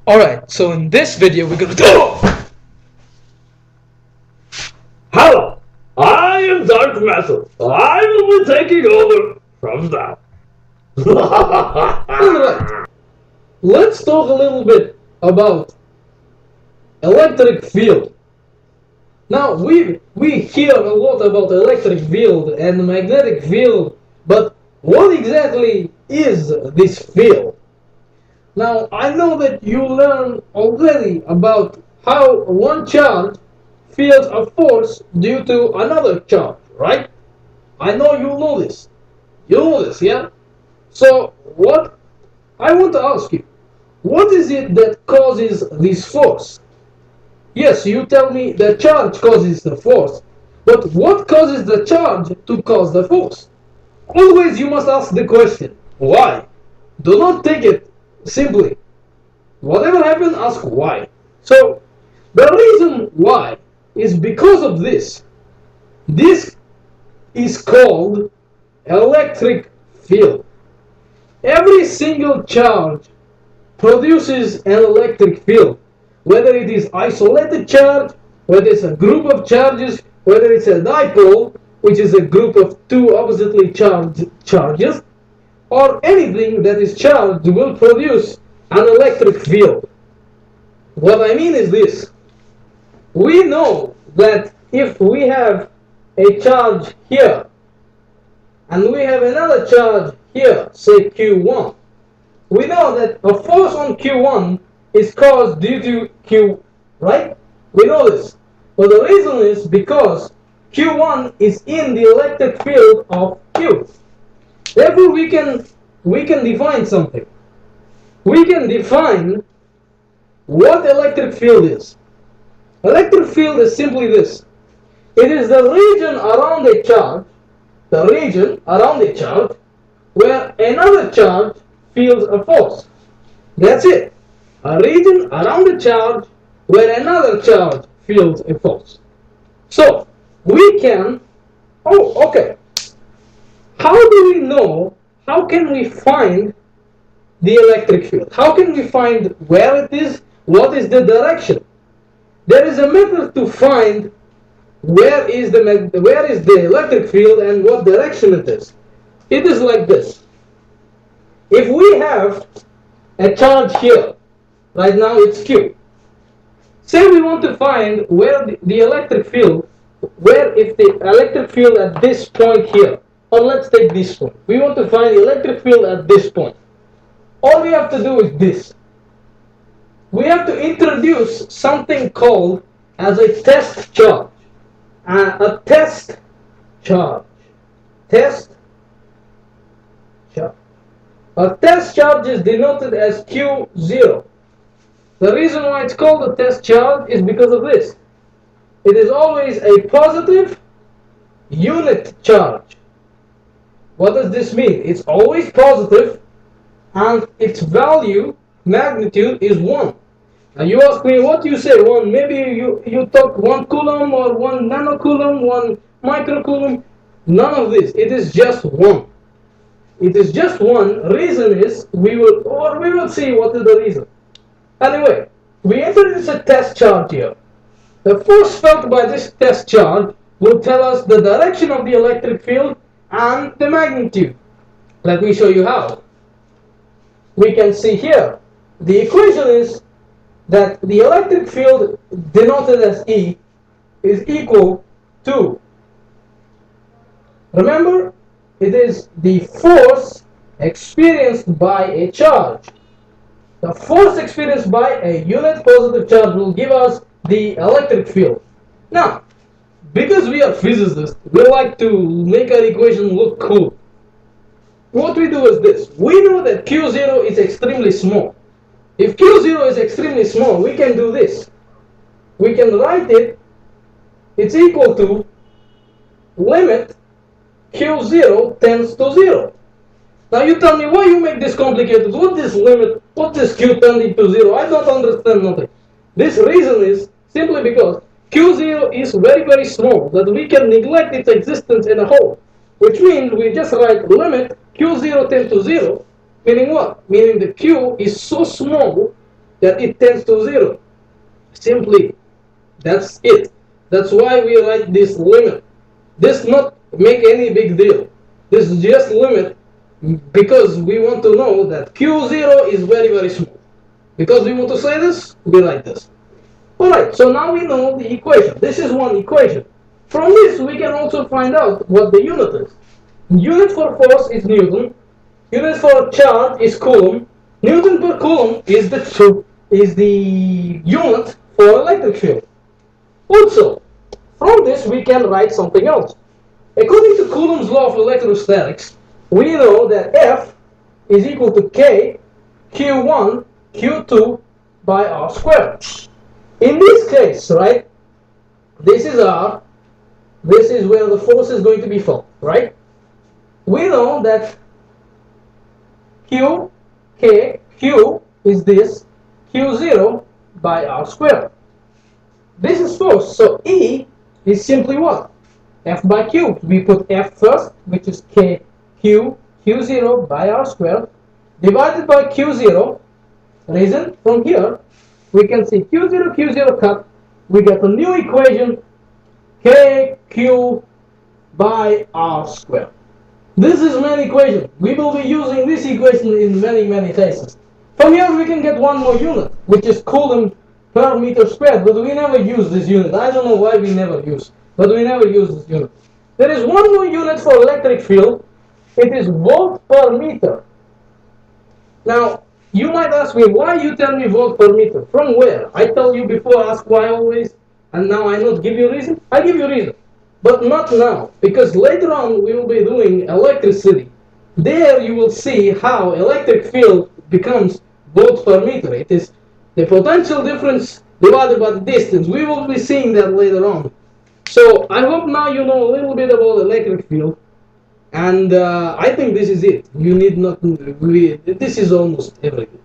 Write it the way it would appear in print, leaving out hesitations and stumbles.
Alright, so in this video we're gonna do. Hello, I am Dark Matter. I will be taking over from now. Alright, let's talk a little bit about electric field. Now we hear a lot about electric field and magnetic field, but what exactly is this field? Now I know that you learned already about how one charge feels a force due to another charge, right? I know you know this. You know this, yeah? So what I want to ask you, what is it that causes this force? Yes, you tell me the charge causes the force, but what causes the charge to cause the force? Always you must ask the question, why? Do not take it simply. Whatever happens, ask why. So the reason why is because of this. This is called electric field. Every single charge produces an electric field, whether it is isolated charge, whether it's a group of charges, whether it's a dipole, which is a group of two oppositely charged charges, or anything that is charged will produce an electric field. What I mean is this. We know that if we have a charge here and we have another charge here, say Q1, we know that a force on Q1 is caused due to Q, right? We know this. But the reason is because Q1 is in the electric field of Q. Therefore, we can define something. We can define what electric field is. Electric field is simply this. It is the region around a charge, where another charge feels a force. That's it. A region around a charge where another charge feels a force. So we can. How do we know? How can we find the electric field? How can we find where it is? What is the direction? There is a method to find where is the electric field and what direction it is. It is like this. If we have a charge here, right now it's Q. Say we want to find where the electric field, where if the electric field at this point here, or let's take this point. We want to find the electric field at this point. All we have to do is this. We have to introduce something called as a test charge. A test charge. Test charge. A test charge is denoted as Q0. The reason why it's called a test charge is because of this. It is always a positive unit charge. What does this mean? It's always positive and its value, magnitude, is 1. Now you ask me, what you say 1? Maybe you talk 1 coulomb or 1 nanocoulomb, 1 microcoulomb. None of this. It is just 1. It is just 1. Reason is, we will see what is the reason. Anyway, we introduce a test charge here. The force felt by this test charge will tell us the direction of the electric field and the magnitude. Let me show you how. We can see here, the equation is that the electric field denoted as E is equal to, remember, it is the force experienced by a charge. The force experienced by a unit positive charge will give us the electric field. Now, because we are physicists, we like to make our equation look cool. What we do is this. We know that Q0 is extremely small. If Q0 is extremely small, we can do this. We can write it, it's equal to limit Q0 tends to 0. Now you tell me why you make this complicated. What this limit, what this Q tending to 0? I don't understand nothing. This reason is simply because Q0 is very, very small, that we can neglect its existence in a whole. Which means we just write limit Q0 tends to 0, meaning what? Meaning the Q is so small that it tends to 0. Simply, that's it. That's why we write this limit. This not make any big deal. This is just limit because we want to know that Q0 is very, very small. Because we want to say this, we write this. Alright, so now we know the equation. This is one equation. From this, we can also find out what the unit is. Unit for force is Newton. Unit for charge is Coulomb. Newton per Coulomb is the unit for electric field. Also, from this we can write something else. According to Coulomb's law of electrostatics, we know that F is equal to K Q1 Q2 by R squared. In this case, right, this is R, this is where the force is going to be felt, right? We know that Q, K, Q is this, Q0 by R squared. This is force, so E is simply what? F by Q. We put F first, which is K, Q, Q0 by R squared, divided by Q0. Reason, from here, we can see Q0, Q0 cut. We get a new equation, K, Q by R squared. This is main equation. We will be using this equation in many, many cases. From here, we can get one more unit, which is Coulomb per meter squared, but we never use this unit. I don't know why we never use, but we never use this unit. There is one more unit for electric field. It is volt per meter. Now, you might ask me, why you tell me volt per meter? From where? I tell you before, ask why always, and now I not give you reason? I give you reason, but not now, because later on we will be doing electricity. There you will see how electric field becomes volt per meter. It is the potential difference divided by the distance. We will be seeing that later on. So I hope now you know a little bit about electric field, and I think this is it. You need not. This is almost everything.